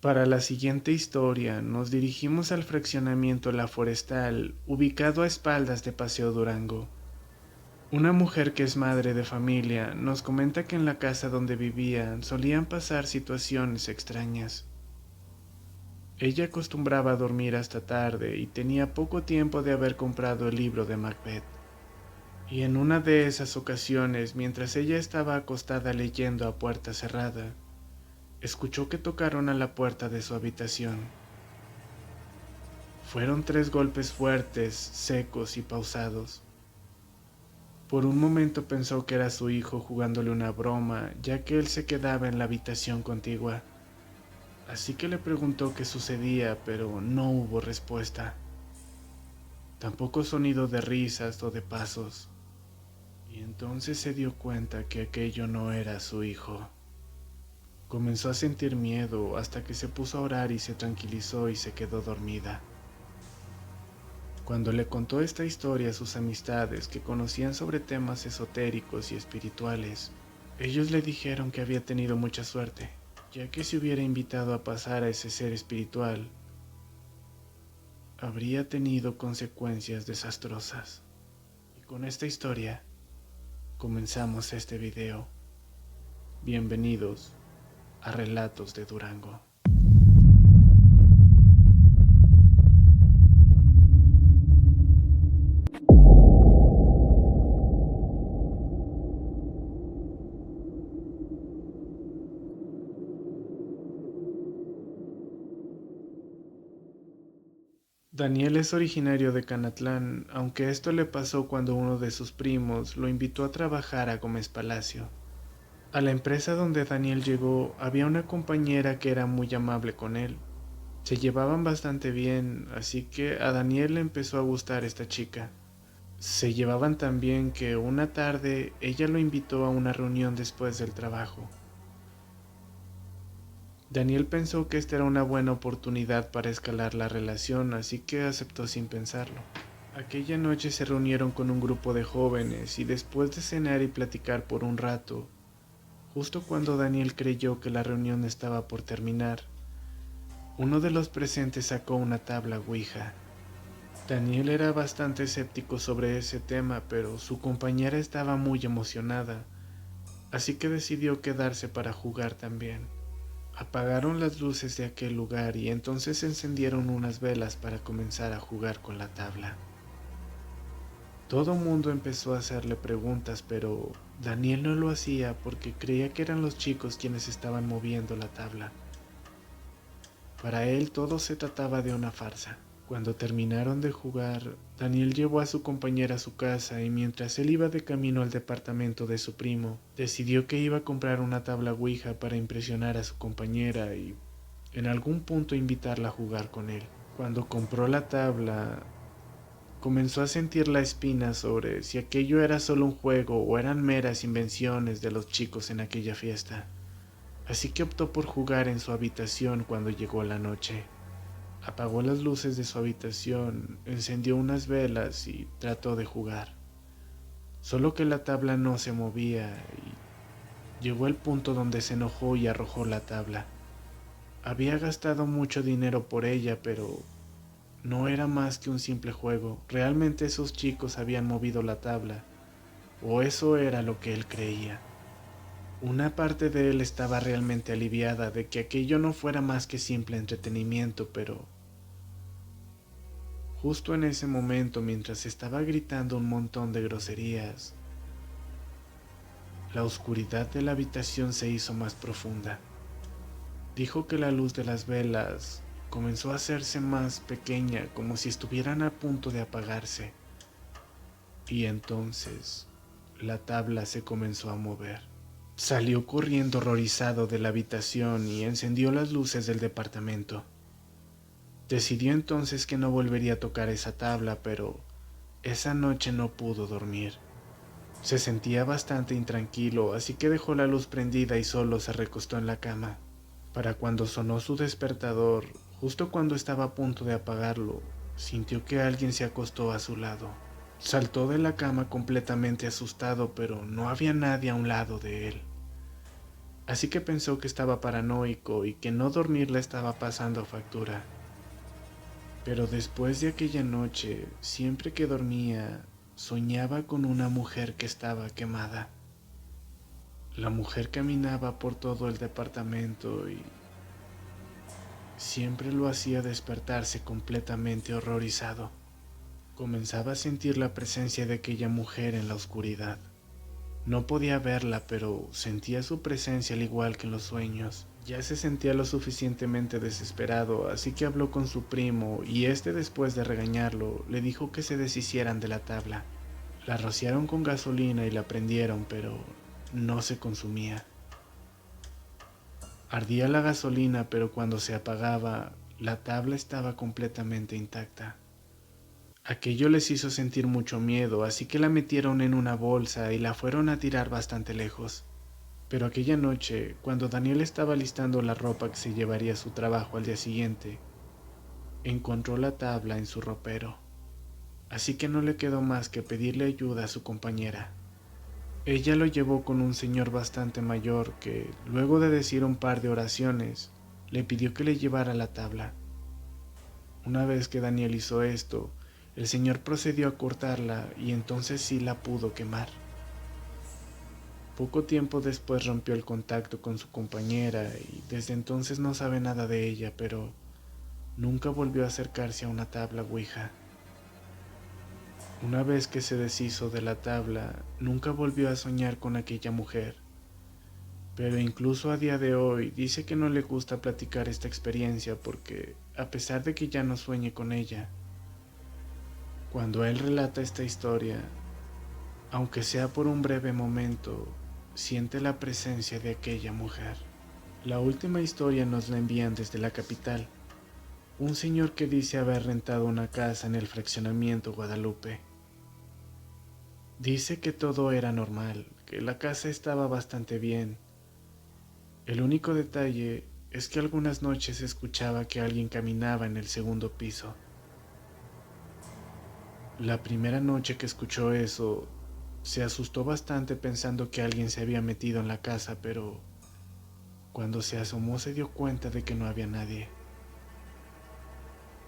Para la siguiente historia nos dirigimos al fraccionamiento La Forestal, ubicado a espaldas de Paseo Durango. Una mujer que es madre de familia nos comenta que en la casa donde vivían solían pasar situaciones extrañas. Ella acostumbraba a dormir hasta tarde y tenía poco tiempo de haber comprado el libro de Macbeth. Y en una de esas ocasiones, mientras ella estaba acostada leyendo a puerta cerrada, escuchó que tocaron a la puerta de su habitación. Fueron 3 golpes fuertes, secos y pausados. Por un momento pensó que era su hijo jugándole una broma, ya que él se quedaba en la habitación contigua. Así que le preguntó qué sucedía, pero no hubo respuesta. Tampoco sonido de risas o de pasos. Y entonces se dio cuenta que aquello no era su hijo. Comenzó a sentir miedo hasta que se puso a orar y se tranquilizó y se quedó dormida. Cuando le contó esta historia a sus amistades que conocían sobre temas esotéricos y espirituales, ellos le dijeron que había tenido mucha suerte, ya que si hubiera invitado a pasar a ese ser espiritual, habría tenido consecuencias desastrosas. Y con esta historia, comenzamos este video. Bienvenidos a Relatos de Durango. Daniel es originario de Canatlán, aunque esto le pasó cuando uno de sus primos lo invitó a trabajar a Gómez Palacio. A la empresa donde Daniel llegó había una compañera que era muy amable con él. Se llevaban bastante bien, así que a Daniel le empezó a gustar esta chica. Se llevaban tan bien que una tarde ella lo invitó a una reunión después del trabajo. Daniel pensó que esta era una buena oportunidad para escalar la relación, así que aceptó sin pensarlo. Aquella noche se reunieron con un grupo de jóvenes y después de cenar y platicar por un rato, justo cuando Daniel creyó que la reunión estaba por terminar, uno de los presentes sacó una tabla Ouija. Daniel era bastante escéptico sobre ese tema, pero su compañera estaba muy emocionada, así que decidió quedarse para jugar también. Apagaron las luces de aquel lugar y entonces encendieron unas velas para comenzar a jugar con la tabla. Todo mundo empezó a hacerle preguntas, pero Daniel no lo hacía porque creía que eran los chicos quienes estaban moviendo la tabla. Para él todo se trataba de una farsa. Cuando terminaron de jugar, Daniel llevó a su compañera a su casa y mientras él iba de camino al departamento de su primo, decidió que iba a comprar una tabla Ouija para impresionar a su compañera y en algún punto invitarla a jugar con él. Cuando compró la tabla, comenzó a sentir la espina sobre si aquello era solo un juego o eran meras invenciones de los chicos en aquella fiesta. Así que optó por jugar en su habitación cuando llegó la noche. Apagó las luces de su habitación, encendió unas velas y trató de jugar. Solo que la tabla no se movía y llegó al punto donde se enojó y arrojó la tabla. Había gastado mucho dinero por ella, pero no era más que un simple juego. Realmente esos chicos habían movido la tabla, o eso era lo que él creía. Una parte de él estaba realmente aliviada de que aquello no fuera más que simple entretenimiento, pero justo en ese momento, mientras estaba gritando un montón de groserías, la oscuridad de la habitación se hizo más profunda. Dijo que la luz de las velas comenzó a hacerse más pequeña, como si estuvieran a punto de apagarse. Y entonces la tabla se comenzó a mover. Salió corriendo horrorizado de la habitación y encendió las luces del departamento. Decidió entonces que no volvería a tocar esa tabla, pero esa noche no pudo dormir. Se sentía bastante intranquilo, así que dejó la luz prendida y solo se recostó en la cama. Para cuando sonó su despertador, justo cuando estaba a punto de apagarlo, sintió que alguien se acostó a su lado. Saltó de la cama completamente asustado, pero no había nadie a un lado de él. así que pensó que estaba paranoico y que no dormir le estaba pasando factura. Pero después de aquella noche, siempre que dormía, soñaba con una mujer que estaba quemada. La mujer caminaba por todo el departamento y siempre lo hacía despertarse completamente horrorizado. Comenzaba a sentir la presencia de aquella mujer en la oscuridad. No podía verla, pero sentía su presencia al igual que en los sueños. Ya se sentía lo suficientemente desesperado, así que habló con su primo y este, después de regañarlo, le dijo que se deshicieran de la tabla. La rociaron con gasolina y la prendieron, pero no se consumía. Ardía la gasolina, pero cuando se apagaba, la tabla estaba completamente intacta. Aquello les hizo sentir mucho miedo, así que la metieron en una bolsa y la fueron a tirar bastante lejos. Pero aquella noche, cuando Daniel estaba listando la ropa que se llevaría a su trabajo al día siguiente, encontró la tabla en su ropero. Así que no le quedó más que pedirle ayuda a su compañera. Ella lo llevó con un señor bastante mayor que, luego de decir un par de oraciones, le pidió que le llevara la tabla. Una vez que Daniel hizo esto, el señor procedió a cortarla y entonces sí la pudo quemar. Poco tiempo después rompió el contacto con su compañera y desde entonces no sabe nada de ella, pero nunca volvió a acercarse a una tabla Ouija. Una vez que se deshizo de la tabla, nunca volvió a soñar con aquella mujer. Pero incluso a día de hoy dice que no le gusta platicar esta experiencia porque, a pesar de que ya no sueñe con ella, cuando él relata esta historia, aunque sea por un breve momento, siente la presencia de aquella mujer. La última historia nos la envían desde la capital, un señor que dice haber rentado una casa en el fraccionamiento Guadalupe. Dice que todo era normal, que la casa estaba bastante bien. El único detalle es que algunas noches escuchaba que alguien caminaba en el segundo piso. La primera noche que escuchó eso, se asustó bastante pensando que alguien se había metido en la casa, pero cuando se asomó se dio cuenta de que no había nadie.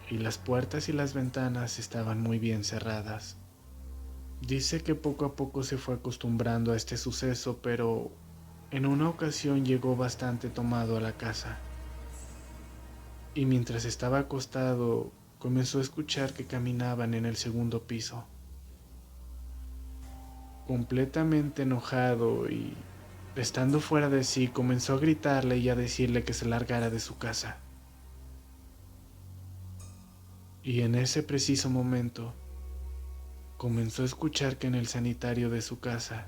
Y las puertas y las ventanas estaban muy bien cerradas. Dice que poco a poco se fue acostumbrando a este suceso, pero en una ocasión llegó bastante tomado a la casa. Y mientras estaba acostado, comenzó a escuchar que caminaban en el segundo piso. Completamente enojado y estando fuera de sí, comenzó a gritarle y a decirle que se largara de su casa. Y en ese preciso momento, comenzó a escuchar que en el sanitario de su casa,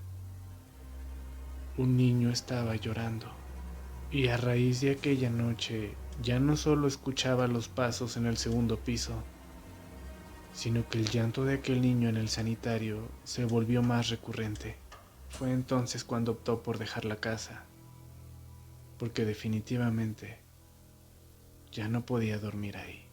un niño estaba llorando. Y a raíz de aquella noche, ya no solo escuchaba los pasos en el segundo piso, sino que el llanto de aquel niño en el sanitario se volvió más recurrente. Fue entonces cuando optó por dejar la casa, porque definitivamente ya no podía dormir ahí.